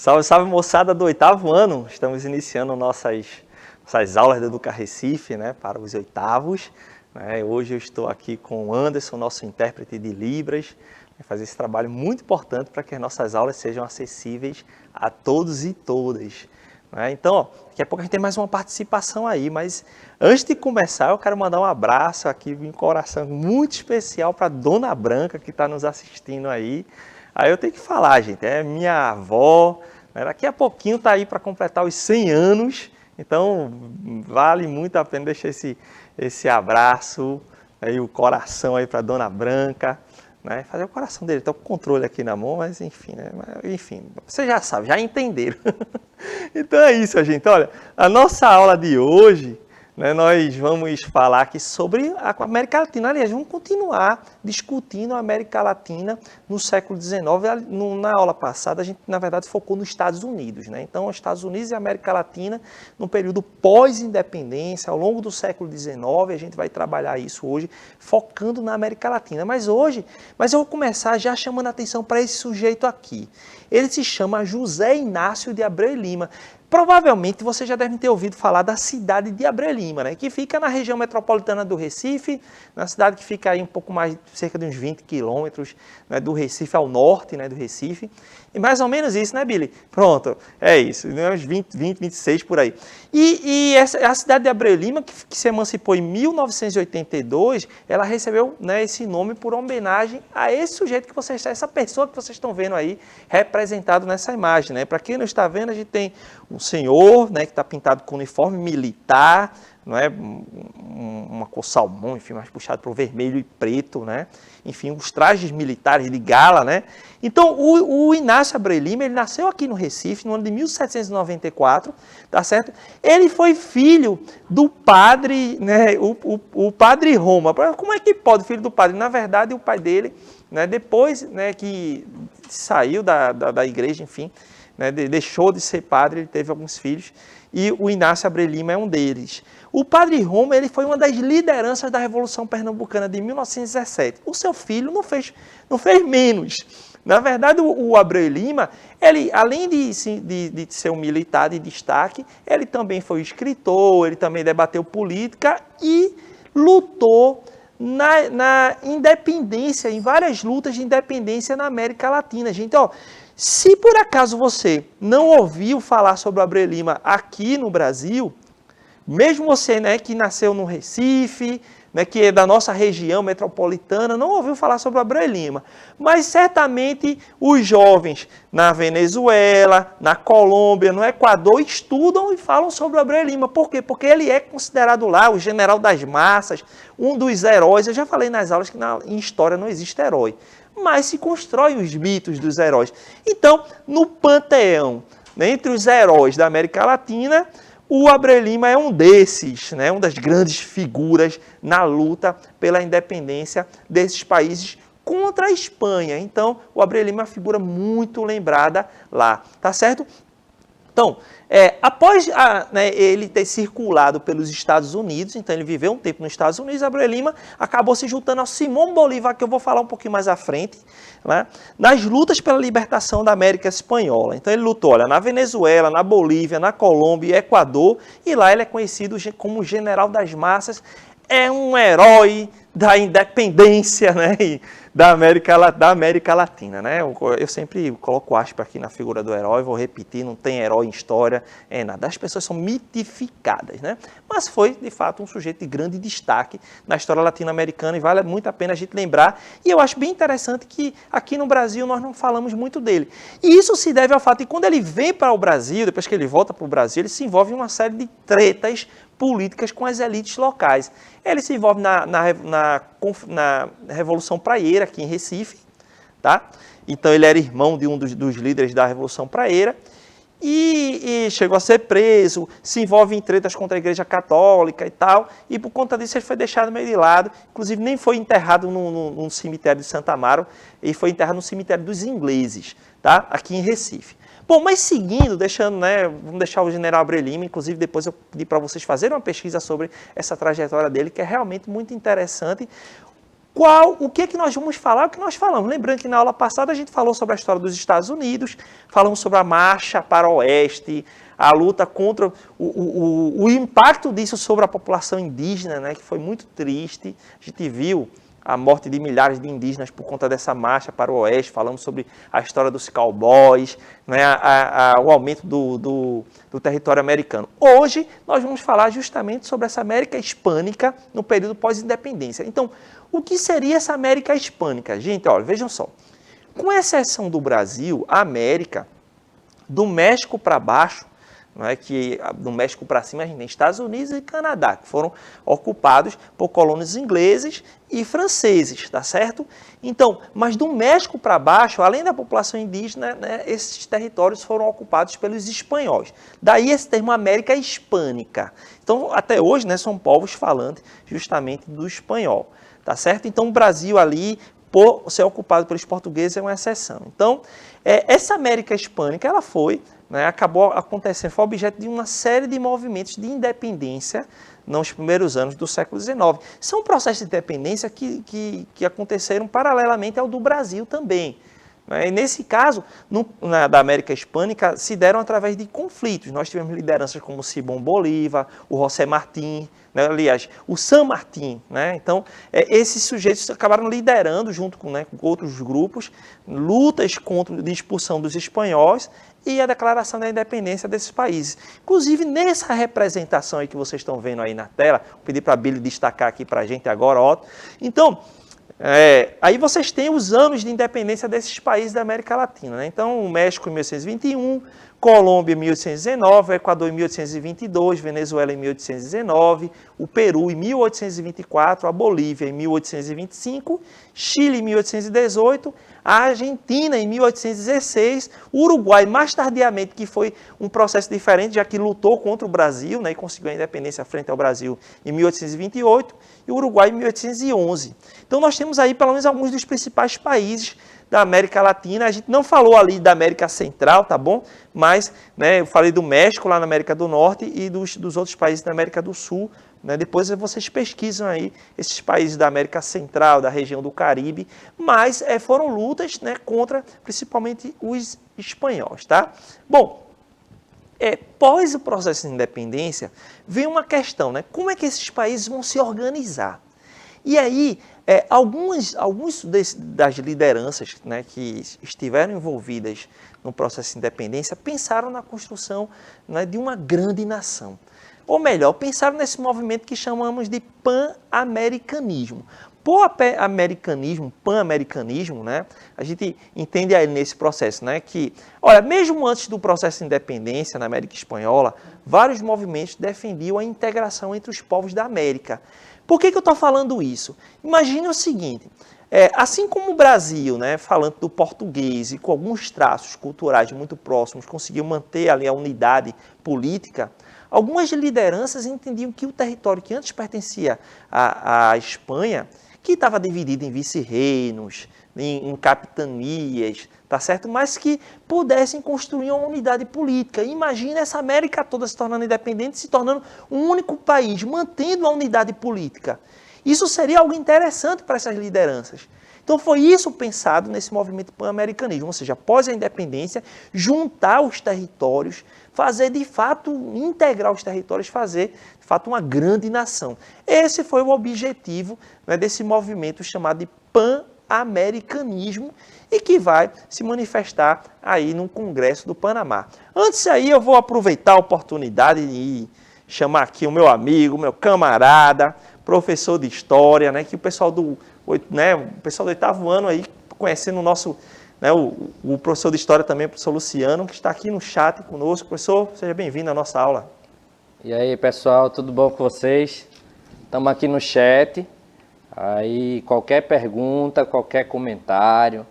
Salve, salve moçada do 8º ano, estamos iniciando nossas aulas do Educa Recife, né, para os 8º. Né? Hoje eu estou aqui com o Anderson, nosso intérprete de Libras, vai fazer esse trabalho muito importante para que as nossas aulas sejam acessíveis a todos e todas. Né? Então, ó, daqui a pouco a gente tem mais uma participação aí, mas antes de começar eu quero mandar um abraço aqui, um coração muito especial para a Dona Branca que está nos assistindo aí. Aí eu tenho que falar, gente, é minha avó, né? Daqui a pouquinho está aí para completar os 100 anos, então vale muito a pena deixar esse abraço, aí o coração aí para Dona Branca, né? Fazer o coração dele, está com o controle aqui na mão, mas enfim, né? Enfim, você já sabe, já entenderam. Então é isso, gente, olha, a nossa aula de hoje, né, nós vamos falar aqui sobre a América Latina. Aliás, vamos continuar discutindo a América Latina no século XIX. Na aula passada, a gente, na verdade, focou nos Estados Unidos. Né? Então, os Estados Unidos e a América Latina, no período pós-independência, ao longo do século XIX, a gente vai trabalhar isso hoje, focando na América Latina. Mas eu vou começar já chamando a atenção para esse sujeito aqui. Ele se chama José Inácio de Abreu e Lima. Provavelmente você já deve ter ouvido falar da cidade de Abreu e Lima, né? Que fica na região metropolitana do Recife, na cidade que fica aí um pouco mais, cerca de uns 20 quilômetros, né, do Recife ao norte, né, do Recife. E mais ou menos isso, né, Billy? Pronto, é isso, uns 26 por aí. A cidade de Abreu e Lima, que se emancipou em 1982, ela recebeu, né, esse nome por homenagem a esse sujeito que essa pessoa que vocês estão vendo aí, representado nessa imagem, né? Para quem não está vendo, a gente tem um senhor, né, que está pintado com uniforme militar, não é? Uma cor salmão, enfim, mais puxado para o vermelho e preto, né? Enfim, os trajes militares de gala, né? Então, o Inácio Abreu e Lima, ele nasceu aqui no Recife, no ano de 1794, tá certo? Ele foi filho do padre, né, o padre Roma. Como é que pode, filho do padre? Na verdade, o pai dele, né, depois, né, que saiu da igreja, enfim, né, deixou de ser padre, ele teve alguns filhos, e o Inácio Abreu e Lima é um deles. O padre Roma, ele foi uma das lideranças da Revolução Pernambucana de 1917. O seu filho não fez menos. Na verdade, o Abreu e Lima, ele, além de ser um militar de destaque, ele também foi escritor, ele também debateu política e lutou na independência, em várias lutas de independência na América Latina. Gente, ó, se por acaso você não ouviu falar sobre o Abreu e Lima aqui no Brasil, mesmo você, né, que nasceu no Recife, né, que é da nossa região metropolitana, não ouviu falar sobre o Abreu e Lima. Mas certamente os jovens na Venezuela, na Colômbia, no Equador, estudam e falam sobre o Abreu e Lima. Por quê? Porque ele é considerado lá o general das massas, um dos heróis. Eu já falei nas aulas que em história não existe herói, mas se constroem os mitos dos heróis. Então, no panteão, né, entre os heróis da América Latina, o Abreu e Lima é um desses, né, uma das grandes figuras na luta pela independência desses países contra a Espanha. Então, o Abreu e Lima é uma figura muito lembrada lá, tá certo? Então, após ele ter circulado pelos Estados Unidos, então ele viveu um tempo nos Estados Unidos, Abreu e Lima acabou se juntando ao Simão Bolívar, que eu vou falar um pouquinho mais à frente, né, nas lutas pela libertação da América Espanhola. Então ele lutou, olha, na Venezuela, na Bolívia, na Colômbia e Equador, e lá ele é conhecido como General das Massas, é um herói da independência, né, da América Latina, né? Eu sempre coloco aspas aqui na figura do herói, vou repetir, não tem herói em história, nada. As pessoas são mitificadas, né? Mas foi, de fato, um sujeito de grande destaque na história latino-americana e vale muito a pena a gente lembrar. E eu acho bem interessante que aqui no Brasil nós não falamos muito dele. E isso se deve ao fato de que quando ele vem para o Brasil, depois que ele volta para o Brasil, ele se envolve em uma série de tretas políticas com as elites locais. Ele se envolve na Revolução Praieira, aqui em Recife, tá? Então ele era irmão de um dos líderes da Revolução Praieira e chegou a ser preso, se envolve em tretas contra a Igreja Católica e tal, e por conta disso ele foi deixado meio de lado, inclusive nem foi enterrado no cemitério de Santa Amaro, ele foi enterrado no cemitério dos ingleses, tá? Aqui em Recife. Bom, mas seguindo, vamos deixar o general Abreu e Lima, inclusive depois eu pedi para vocês fazerem uma pesquisa sobre essa trajetória dele, que é realmente muito interessante. O que é que nós vamos falar? O que nós falamos? Lembrando que na aula passada a gente falou sobre a história dos Estados Unidos, falamos sobre a marcha para o oeste, a luta contra o impacto disso sobre a população indígena, né, que foi muito triste. A gente viu a morte de milhares de indígenas por conta dessa marcha para o oeste, falamos sobre a história dos cowboys, né, o aumento do território americano. Hoje nós vamos falar justamente sobre essa América Hispânica no período pós-independência. Então, o que seria essa América Hispânica? Gente, olha, vejam só. Com exceção do Brasil, a América, do México para baixo, não é, que do México para cima a gente tem Estados Unidos e Canadá, que foram ocupados por colônias ingleses e franceses, tá certo? Então, mas do México para baixo, além da população indígena, né, esses territórios foram ocupados pelos espanhóis. Daí esse termo América Hispânica. Então, até hoje, né, são povos falantes justamente do espanhol. Tá certo? Então, o Brasil ali, por ser ocupado pelos portugueses, é uma exceção. Então, essa América Hispânica, ela foi, né, acabou acontecendo, foi objeto de uma série de movimentos de independência nos primeiros anos do século XIX. São processos de independência que aconteceram paralelamente ao do Brasil também. E nesse caso, da América Hispânica, se deram através de conflitos. Nós tivemos lideranças como Simón Bolívar, o José Martí, né, aliás, o San Martín. Né? Então, esses sujeitos acabaram liderando, junto com outros grupos, lutas contra a expulsão dos espanhóis e a declaração da independência desses países. Inclusive, nessa representação aí que vocês estão vendo aí na tela, vou pedir para a Billy destacar aqui para a gente agora, ó. Então, aí vocês têm os anos de independência desses países da América Latina. Né? Então, o México em 1821, Colômbia em 1819, o Equador em 1822, Venezuela em 1819, o Peru em 1824, a Bolívia em 1825, Chile em 1818, a Argentina em 1816, o Uruguai mais tardiamente, que foi um processo diferente, já que lutou contra o Brasil, né, e conseguiu a independência frente ao Brasil em 1828, e o Uruguai em 1811. Então nós temos aí pelo menos alguns dos principais países da América Latina. A gente não falou ali da América Central, tá bom? Mas, né, eu falei do México lá na América do Norte e dos outros países da América do Sul. Né? Depois vocês pesquisam aí esses países da América Central, da região do Caribe, mas foram lutas, né, contra principalmente os espanhóis, tá? Bom, pós o processo de independência, vem uma questão, né? Como é que esses países vão se organizar? E aí, alguns das lideranças, né, que estiveram envolvidas no processo de independência pensaram na construção, né, de uma grande nação. Ou melhor, pensaram nesse movimento que chamamos de pan-americanismo. Por americanismo, pan-americanismo, né, a gente entende aí nesse processo, né, que, olha, mesmo antes do processo de independência na América Espanhola, vários movimentos defendiam a integração entre os povos da América. Por que eu estou falando isso? Imagine o seguinte, assim como o Brasil, né, falando do português e com alguns traços culturais muito próximos, conseguiu manter ali a unidade política, algumas lideranças entendiam que o território que antes pertencia à Espanha, que estava dividido em vice-reinos, em capitanias, tá certo? Mas que pudessem construir uma unidade política. Imagina essa América toda se tornando independente, se tornando um único país, mantendo a unidade política. Isso seria algo interessante para essas lideranças. Então foi isso pensado nesse movimento pan-americanismo, ou seja, após a independência, juntar os territórios, fazer de fato, integrar os territórios, fazer de fato uma grande nação. Esse foi o objetivo, né, desse movimento chamado de pan-americanismo e que vai se manifestar aí no Congresso do Panamá. Antes aí eu vou aproveitar a oportunidade de chamar aqui o meu amigo, meu camarada, professor de História, né, que o pessoal do 8º ano aí, conhecendo o nosso, né, o professor de História também, o professor Luciano, que está aqui no chat conosco. Professor, seja bem-vindo à nossa aula. E aí, pessoal, tudo bom com vocês? Estamos aqui no chat. Aí, qualquer pergunta, qualquer comentário,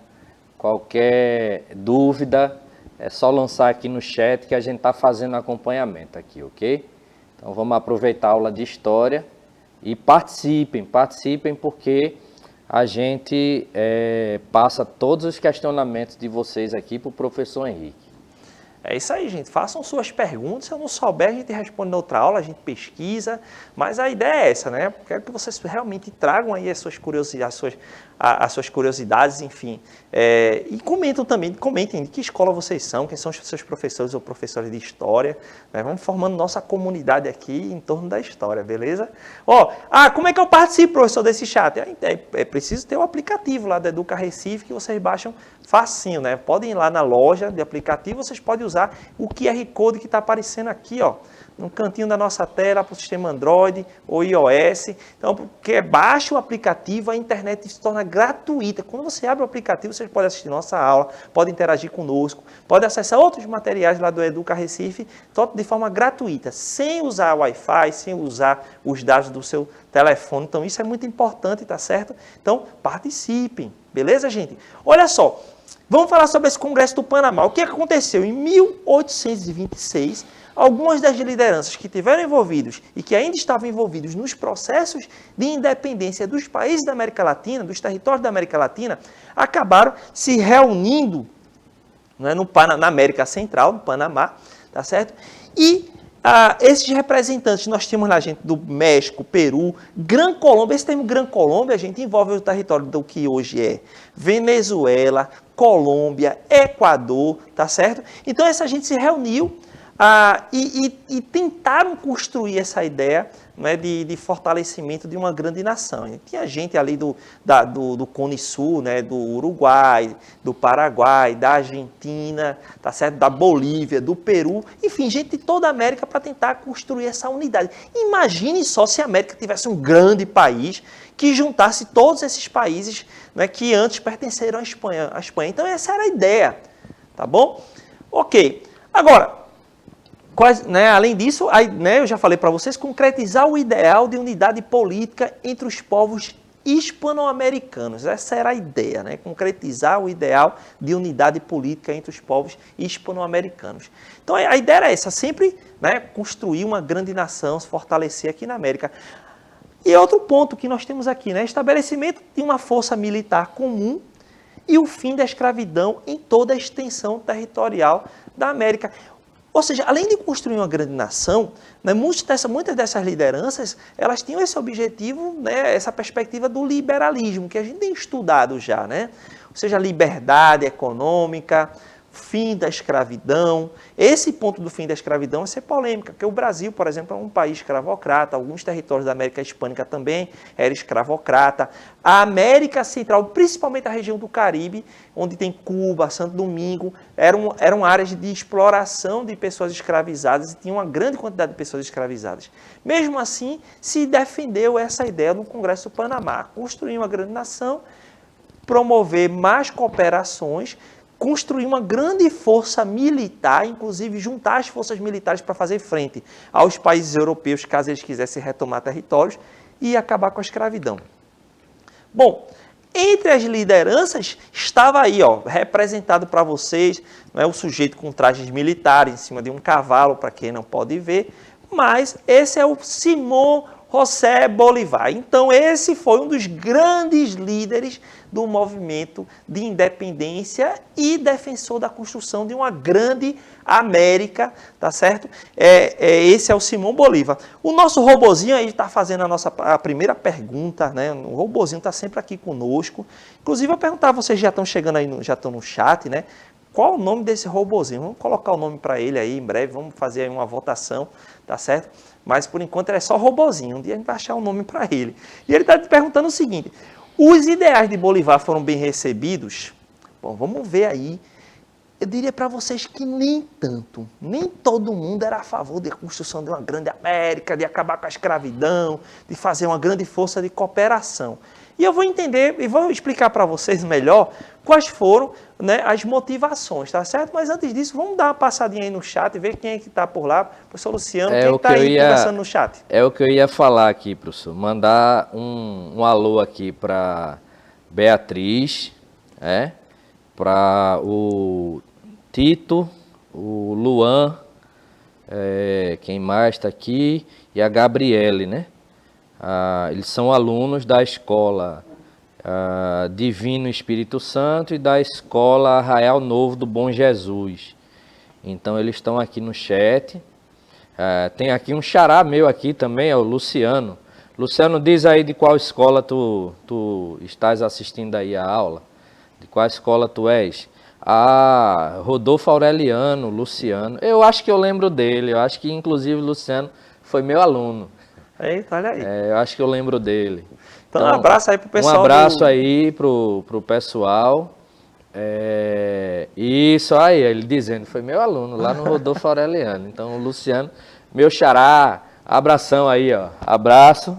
qualquer dúvida, é só lançar aqui no chat que a gente está fazendo acompanhamento aqui, ok? Então, vamos aproveitar a aula de História e participem porque a gente passa todos os questionamentos de vocês aqui para o professor Henrique. É isso aí, gente. Façam suas perguntas. Se eu não souber, a gente responde na outra aula, a gente pesquisa. Mas a ideia é essa, né? Quero que vocês realmente tragam aí as suas curiosidades, as suas curiosidades, enfim. E comentem de que escola vocês são, quem são os seus professores ou professores de história. Né? Vamos formando nossa comunidade aqui em torno da história, beleza? Como é que eu participo, professor, desse chat? É preciso ter o aplicativo lá da Educa Recife que vocês baixam facinho, né? Podem ir lá na loja de aplicativo, vocês podem usar o QR Code que está aparecendo aqui, ó, no cantinho da nossa tela para o sistema Android ou iOS. Então, porque baixa o aplicativo, a internet se torna gratuita. Quando você abre o aplicativo, você pode assistir nossa aula, pode interagir conosco, pode acessar outros materiais lá do Educa Recife, de forma gratuita, sem usar Wi-Fi, sem usar os dados do seu telefone. Então, isso é muito importante, tá certo? Então, participem, beleza, gente? Olha só, vamos falar sobre esse Congresso do Panamá. O que aconteceu? Em 1826, algumas das lideranças que estiveram envolvidos e que ainda estavam envolvidos nos processos de independência dos países da América Latina, dos territórios da América Latina, acabaram se reunindo, né, na América Central, no Panamá, tá certo? E esses representantes, nós tínhamos lá gente do México, Peru, Gran Colômbia. Esse termo Gran Colômbia, a gente envolve o território do que hoje é Venezuela, Colômbia, Equador, tá certo? Então essa gente se reuniu e tentaram construir essa ideia, né, de fortalecimento de uma grande nação. E tinha gente ali do Cone Sul, né, do Uruguai, do Paraguai, da Argentina, tá certo? Da Bolívia, do Peru, enfim, gente de toda a América para tentar construir essa unidade. Imagine só se a América tivesse um grande país que juntasse todos esses países, né, que antes pertenceram à Espanha. Então essa era a ideia, tá bom? Ok. Agora, além disso, eu já falei para vocês, concretizar o ideal de unidade política entre os povos hispano-americanos. Essa era a ideia, né? Concretizar o ideal de unidade política entre os povos hispano-americanos. Então a ideia era essa, sempre, né, construir uma grande nação, se fortalecer aqui na América. E outro ponto que nós temos aqui, né? Estabelecimento de uma força militar comum e o fim da escravidão em toda a extensão territorial da América. Ou seja, além de construir uma grande nação, né, muitas dessas lideranças, elas tinham esse objetivo, né, essa perspectiva do liberalismo, que a gente tem estudado já, né? Ou seja, liberdade econômica, fim da escravidão. Esse ponto do fim da escravidão vai ser polêmica, porque o Brasil, por exemplo, é um país escravocrata, alguns territórios da América Hispânica também eram escravocrata. A América Central, principalmente a região do Caribe, onde tem Cuba, Santo Domingo, eram áreas de exploração de pessoas escravizadas e tinha uma grande quantidade de pessoas escravizadas. Mesmo assim, se defendeu essa ideia no Congresso do Panamá, construir uma grande nação, promover mais cooperações, construir uma grande força militar, inclusive juntar as forças militares para fazer frente aos países europeus, caso eles quisessem retomar territórios, e acabar com a escravidão. Bom, entre as lideranças estava aí, ó, representado para vocês, não é, o sujeito com trajes militares em cima de um cavalo, para quem não pode ver, mas esse é o Simón José Bolívar. Então esse foi um dos grandes líderes do movimento de independência e defensor da construção de uma grande América, tá certo? Esse é o Simón Bolívar. O nosso robozinho aí está fazendo a primeira pergunta, né? O robozinho está sempre aqui conosco. Inclusive eu perguntar, vocês já estão chegando aí, já estão no chat, né? Qual o nome desse robozinho? Vamos colocar o nome para ele aí em breve, vamos fazer aí uma votação, tá certo? Mas por enquanto ele é só robozinho, um dia a gente vai achar um nome para ele. E ele está te perguntando o seguinte: os ideais de Bolívar foram bem recebidos? Bom, vamos ver aí. Eu diria para vocês que nem tanto. Nem todo mundo era a favor da construção de uma grande América, de acabar com a escravidão, de fazer uma grande força de cooperação. E eu vou entender e vou explicar para vocês melhor quais foram, né, as motivações, tá certo? Mas antes disso, vamos dar uma passadinha aí no chat e ver quem é que está por lá. Professor Luciano, quem está aí conversando no chat? É o que eu ia falar aqui, professor. Mandar um alô aqui para Beatriz, para o Tito, o Luan, quem mais está aqui, e a Gabriele, né? Eles são alunos da escola Divino Espírito Santo e da escola Arraial Novo do Bom Jesus. Então eles estão aqui no chat. Tem aqui um xará meu aqui também, é o Luciano. Luciano, diz aí de qual escola tu estás assistindo aí a aula. De qual escola tu és? Rodolfo Aureliano, Luciano. Eu acho que eu lembro dele. Eu acho que, inclusive, o Luciano foi meu aluno. Eita, olha aí. Eu acho que eu lembro dele. Então, um abraço aí pro pessoal. Um abraço aí pro pessoal. Isso aí, ele dizendo, foi meu aluno lá no Rodolfo Aureliano. Então, o Luciano, meu xará, abração aí, ó. Abraço.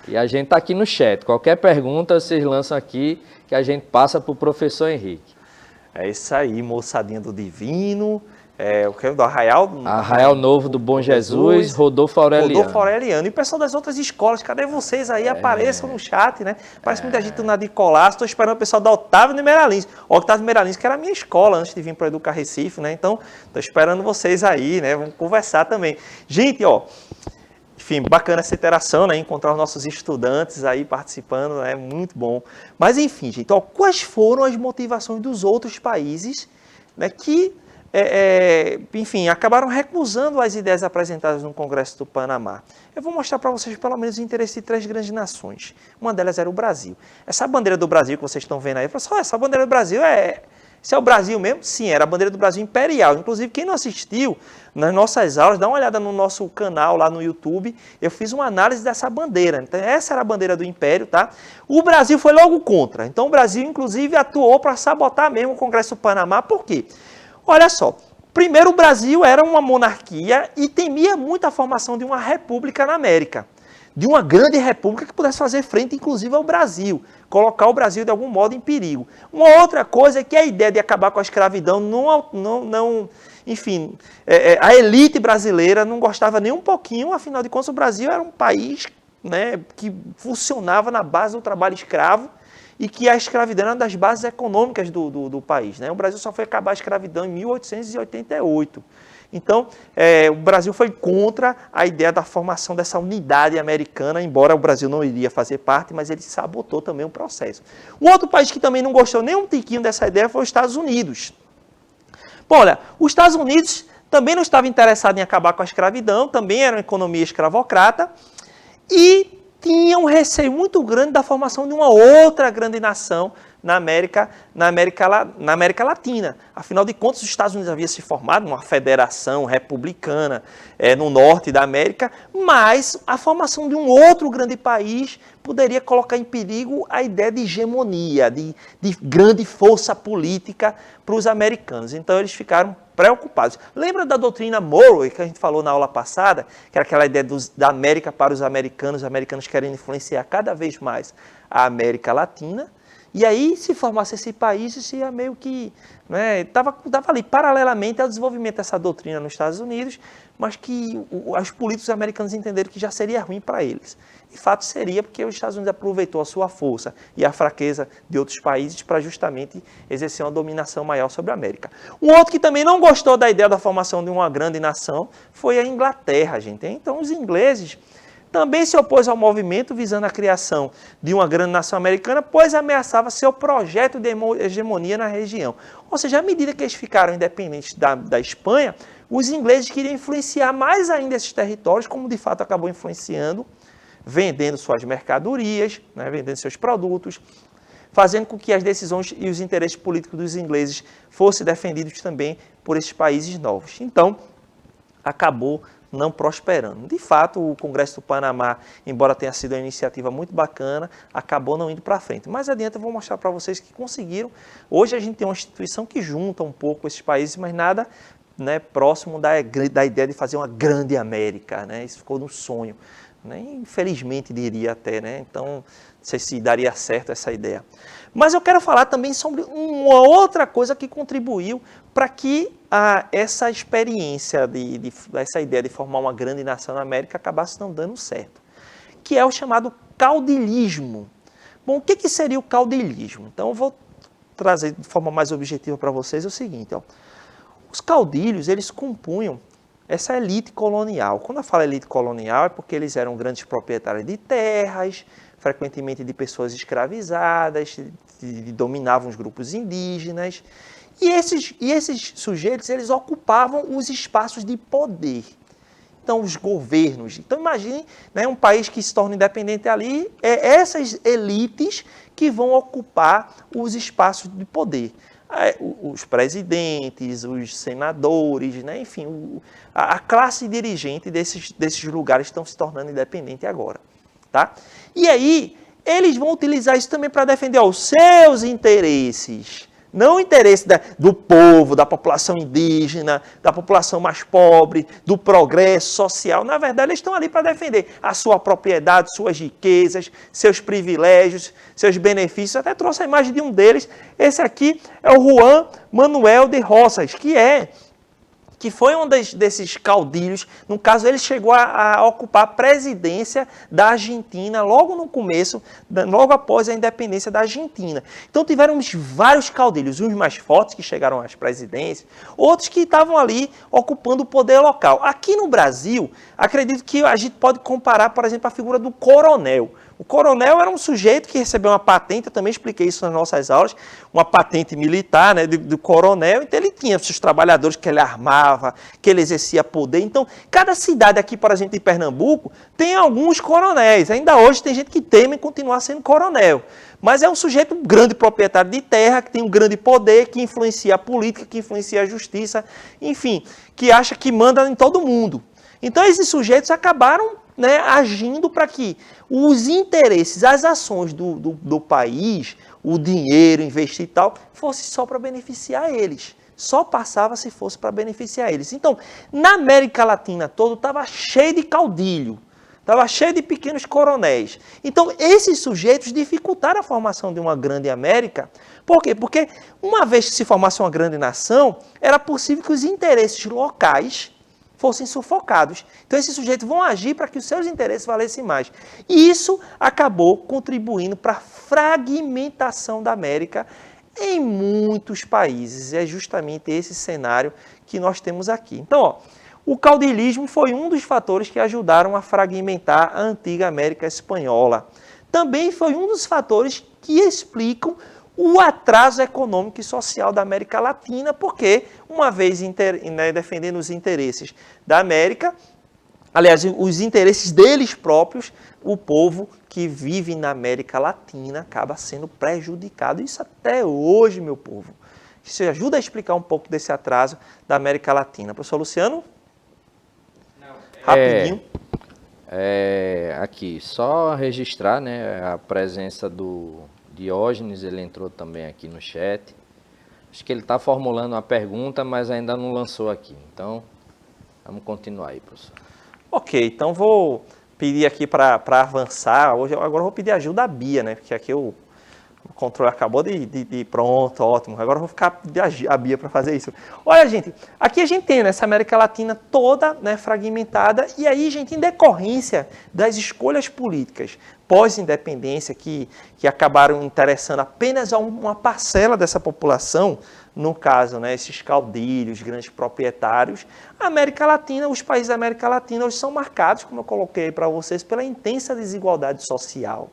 E a gente tá aqui no chat. Qualquer pergunta, vocês lançam aqui que a gente passa pro professor Henrique. É isso aí, moçadinha do Divino. O que é do Arraial? Arraial Novo do Bom Jesus, Rodolfo Aureliano. Rodolfo Aureliano. E o pessoal das outras escolas, cadê vocês aí? Apareçam no chat, né? Parece muita gente na de Colasso. Estou esperando o pessoal da Otávio de Meiralins. O Otávio de Meiralins, que era a minha escola antes de vir para o Educar Recife, né? Então, estou esperando vocês aí, né? Vamos conversar também. Gente, ó, enfim, bacana essa interação, né? Encontrar os nossos estudantes aí participando, é muito bom. Mas, enfim, gente, ó, quais foram as motivações dos outros países, né, que enfim, acabaram recusando as ideias apresentadas no Congresso do Panamá? Eu vou mostrar para vocês pelo menos o interesse de 3 grandes nações. Uma delas era o Brasil. Essa bandeira do Brasil que vocês estão vendo aí, pessoal, essa bandeira do Brasil isso é o Brasil mesmo? Sim, era a bandeira do Brasil imperial. Inclusive, quem não assistiu nas nossas aulas, dá uma olhada no nosso canal lá no YouTube. Eu fiz uma análise dessa bandeira. Então, essa era a bandeira do Império, tá? O Brasil foi logo contra. Então, o Brasil, inclusive, atuou para sabotar mesmo o Congresso do Panamá. Por quê? Olha só. Primeiro, o Brasil era uma monarquia e temia muito a formação de uma república na América. De uma grande república que pudesse fazer frente, inclusive, ao Brasil. Colocar o Brasil, de algum modo, em perigo. Uma outra coisa é que a ideia de acabar com a escravidão enfim, a elite brasileira não gostava nem um pouquinho, afinal de contas, o Brasil era um país, né, que funcionava na base do trabalho escravo e que a escravidão era uma das bases econômicas do país, né? O Brasil só foi acabar a escravidão em 1888. Então, o Brasil foi contra a ideia da formação dessa unidade americana, embora o Brasil não iria fazer parte, mas ele sabotou também o processo. Um outro país que também não gostou nem um tiquinho dessa ideia foi os Estados Unidos. Bom, olha, os Estados Unidos também não estava interessado em acabar com a escravidão, também era uma economia escravocrata, e tinha um receio muito grande da formação de uma outra grande nação na América Latina. Afinal de contas, os Estados Unidos haviam se formado uma federação republicana no norte da América, mas a formação de um outro grande país poderia colocar em perigo a ideia de hegemonia, de grande força política para os americanos. Então, eles ficaram preocupados. Lembra da doutrina Monroe, que a gente falou na aula passada, que era aquela ideia da América para os americanos querendo influenciar cada vez mais a América Latina? E aí, se formasse esse país, isso ia meio que... Estava ali paralelamente ao desenvolvimento dessa doutrina nos Estados Unidos, mas que os políticos americanos entenderam que já seria ruim para eles. De fato, seria porque os Estados Unidos aproveitou a sua força e a fraqueza de outros países para justamente exercer uma dominação maior sobre a América. Um outro que também não gostou da ideia da formação de uma grande nação foi a Inglaterra, gente. Então, os ingleses também se opôs ao movimento visando a criação de uma grande nação americana, pois ameaçava seu projeto de hegemonia na região. Ou seja, à medida que eles ficaram independentes da Espanha, os ingleses queriam influenciar mais ainda esses territórios, como de fato acabou influenciando, vendendo suas mercadorias, vendendo seus produtos, fazendo com que as decisões e os interesses políticos dos ingleses fossem defendidos também por esses países novos. Então, acabou não prosperando. De fato, o Congresso do Panamá, embora tenha sido uma iniciativa muito bacana, acabou não indo para frente. Mais adiante eu vou mostrar para vocês que conseguiram. Hoje a gente tem uma instituição que junta um pouco esses países, mas nada próximo da ideia de fazer uma grande América. Isso ficou no sonho. Infelizmente, diria até. Então, não sei se daria certo essa ideia. Mas eu quero falar também sobre uma outra coisa que contribuiu para que essa experiência, essa ideia de formar uma grande nação na América acabasse não dando certo, que é o chamado caudilismo. Bom, o que seria o caudilismo? Então, eu vou trazer de forma mais objetiva para vocês o seguinte. Os caudilhos, eles compunham essa elite colonial. Quando eu falo elite colonial, é porque eles eram grandes proprietários de terras, frequentemente de pessoas escravizadas, dominavam os grupos indígenas. E esses sujeitos, eles ocupavam os espaços de poder. Então, os governos. Então, imagine, né, um país que se torna independente ali, essas elites que vão ocupar os espaços de poder. Os presidentes, os senadores, né, enfim, a classe dirigente desses lugares estão se tornando independentes agora. Tá? E aí, eles vão utilizar isso também para defender os seus interesses. Não o interesse do povo, da população indígena, da população mais pobre, do progresso social. Na verdade, eles estão ali para defender a sua propriedade, suas riquezas, seus privilégios, seus benefícios. Até trouxe a imagem de um deles. Esse aqui é o Juan Manuel de Rosas, que foi um desses caudilhos. No caso, ele chegou a ocupar a presidência da Argentina logo no começo, logo após a independência da Argentina. Então, tivemos vários caudilhos, uns mais fortes que chegaram às presidências, outros que estavam ali ocupando o poder local. Aqui no Brasil, acredito que a gente pode comparar, por exemplo, a figura do coronel. O coronel era um sujeito que recebeu uma patente, eu também expliquei isso nas nossas aulas, uma patente militar, né, do coronel. Então ele tinha seus trabalhadores que ele armava, que ele exercia poder. Então, cada cidade aqui, por exemplo, em Pernambuco, tem alguns coronéis. Ainda hoje tem gente que teme continuar sendo coronel. Mas é um sujeito grande proprietário de terra, que tem um grande poder, que influencia a política, que influencia a justiça, enfim, que acha que manda em todo mundo. Então esses sujeitos acabaram, né, agindo para que os interesses, as ações do país, o dinheiro investido e tal, fosse só para beneficiar eles. Só passava se fosse para beneficiar eles. Então, na América Latina toda, estava cheio de caudilho, estava cheio de pequenos coronéis. Então, esses sujeitos dificultaram a formação de uma grande América. Por quê? Porque uma vez que se formasse uma grande nação, era possível que os interesses locais fossem sufocados. Então, esses sujeitos vão agir para que os seus interesses valessem mais. E isso acabou contribuindo para a fragmentação da América em muitos países. É justamente esse cenário que nós temos aqui. Então, ó, o caudilismo foi um dos fatores que ajudaram a fragmentar a antiga América Espanhola. Também foi um dos fatores que explicam o atraso econômico e social da América Latina, porque, uma vez defendendo os interesses da América, aliás, os interesses deles próprios, o povo que vive na América Latina acaba sendo prejudicado. Isso até hoje, meu povo. Isso ajuda a explicar um pouco desse atraso da América Latina. Professor Luciano? Não, rapidinho. Aqui, só registrar, né, a presença do Diógenes, ele entrou também aqui no chat. Acho que ele está formulando uma pergunta, mas ainda não lançou aqui. Então, vamos continuar aí, professor. Ok, então vou pedir aqui para avançar. Agora eu vou pedir ajuda à Bia, né? Porque aqui o controle acabou de pronto, ótimo. Agora eu vou ficar pedir a Bia para fazer isso. Olha, gente, aqui a gente tem nessa América Latina toda, né, fragmentada, e aí, gente, em decorrência das escolhas políticas pós-independência que acabaram interessando apenas a uma parcela dessa população, no caso, né, esses caudilhos, grandes proprietários, a América Latina, os países da América Latina hoje são marcados, como eu coloquei para vocês, pela intensa desigualdade social,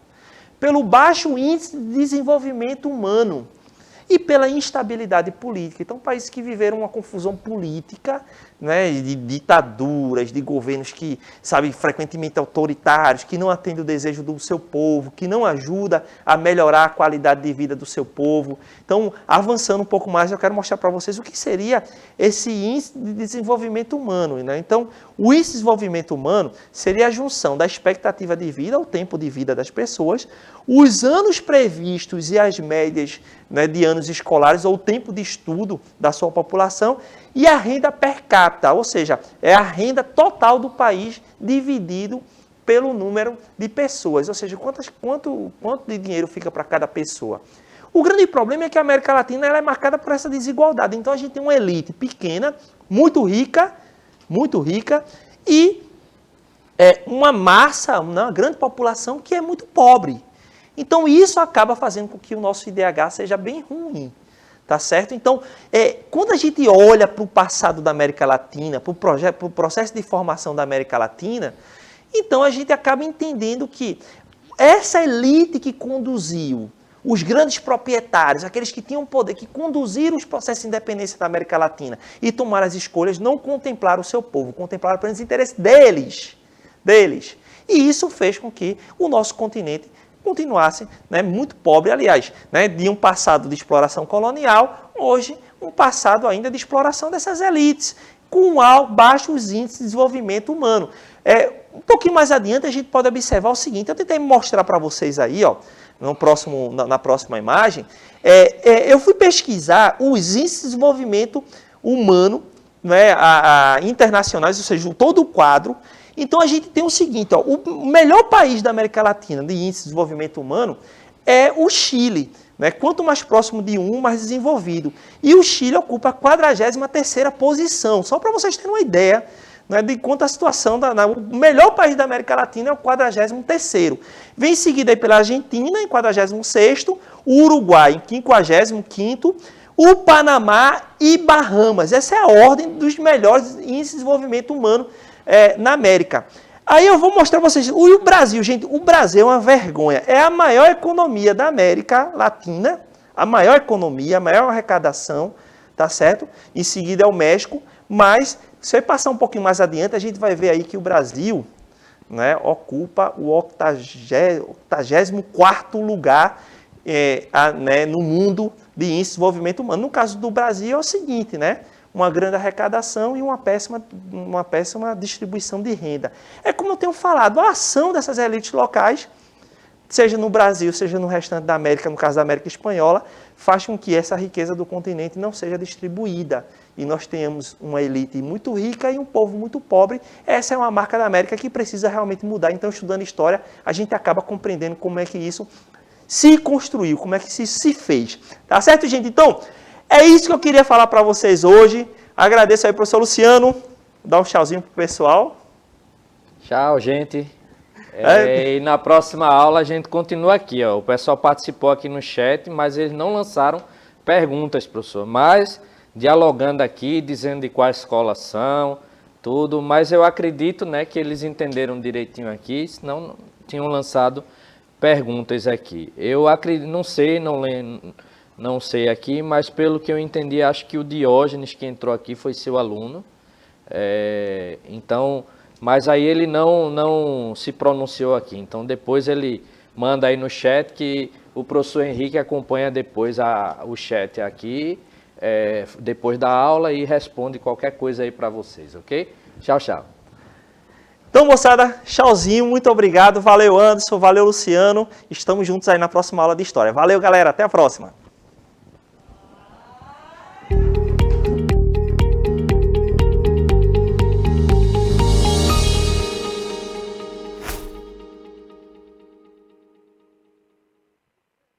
pelo baixo índice de desenvolvimento humano e pela instabilidade política. Então, países que viveram uma confusão política, né, de ditaduras, de governos que, sabe, frequentemente autoritários, que não atendem o desejo do seu povo, que não ajudam a melhorar a qualidade de vida do seu povo. Então, avançando um pouco mais, eu quero mostrar para vocês o que seria esse índice de desenvolvimento humano, né? Então, o índice de desenvolvimento humano seria a junção da expectativa de vida, o tempo de vida das pessoas, os anos previstos e as médias, né, de anos escolares ou o tempo de estudo da sua população e a renda per capita, ou seja, é a renda total do país dividido pelo número de pessoas, ou seja, quanto de dinheiro fica para cada pessoa. O grande problema é que a América Latina ela é marcada por essa desigualdade. Então a gente tem uma elite pequena, muito rica e uma massa, uma grande população que é muito pobre. Então isso acaba fazendo com que o nosso IDH seja bem ruim. Tá certo? Então, quando a gente olha para o passado da América Latina, para o processo de formação da América Latina, então a gente acaba entendendo que essa elite que conduziu os grandes proprietários, aqueles que tinham poder, que conduziram os processos de independência da América Latina e tomaram as escolhas, não contemplaram o seu povo, contemplaram apenas os interesses deles. E isso fez com que o nosso continente continuasse, né, muito pobre, aliás, né, de um passado de exploração colonial, hoje um passado ainda de exploração dessas elites, com baixos índices de desenvolvimento humano. Um pouquinho mais adiante a gente pode observar o seguinte, eu tentei mostrar para vocês aí, ó, na próxima imagem, eu fui pesquisar os índices de desenvolvimento humano, né, internacionais, ou seja, todo o quadro. Então a gente tem o seguinte, ó, o melhor país da América Latina de índice de desenvolvimento humano é o Chile, né? Quanto mais próximo de mais desenvolvido. E o Chile ocupa a 43ª posição, só para vocês terem uma ideia, né, de quanto a situação, o melhor país da América Latina é o 43º. Vem seguido aí pela Argentina, em 46º, o Uruguai em 55º, o Panamá e Bahamas. Essa é a ordem dos melhores índices de desenvolvimento humano na América. Aí eu vou mostrar para vocês, o Brasil, gente, o Brasil é uma vergonha. É a maior economia da América Latina, a maior economia, a maior arrecadação, tá certo? Em seguida é o México, mas se eu passar um pouquinho mais adiante, a gente vai ver aí que o Brasil, né, ocupa o 84º lugar né, no mundo de índice de desenvolvimento humano. No caso do Brasil é o seguinte, né? Uma grande arrecadação e uma péssima distribuição de renda. É como eu tenho falado, a ação dessas elites locais, seja no Brasil, seja no restante da América, no caso da América Espanhola, faz com que essa riqueza do continente não seja distribuída. E nós tenhamos uma elite muito rica e um povo muito pobre. Essa é uma marca da América que precisa realmente mudar. Então, estudando história, a gente acaba compreendendo como é que isso se construiu, como é que isso se fez. Tá certo, gente? Então, é isso que eu queria falar para vocês hoje. Agradeço aí, professor Luciano. Dá um tchauzinho pro pessoal. Tchau, gente. E na próxima aula a gente continua aqui. Ó. O pessoal participou aqui no chat, mas eles não lançaram perguntas, professor. Mas dialogando aqui, dizendo de quais escolas são, tudo. Mas eu acredito, né, que eles entenderam direitinho aqui, senão não tinham lançado perguntas aqui. Eu acredito, não sei aqui, mas pelo que eu entendi, acho que o Diógenes que entrou aqui foi seu aluno. Então, mas aí ele não se pronunciou aqui. Então, depois ele manda aí no chat que o professor Henrique acompanha depois o chat aqui, depois da aula e responde qualquer coisa aí para vocês, ok? Tchau, tchau. Então, moçada, tchauzinho, muito obrigado. Valeu, Anderson, valeu, Luciano. Estamos juntos aí na próxima aula de História. Valeu, galera, até a próxima.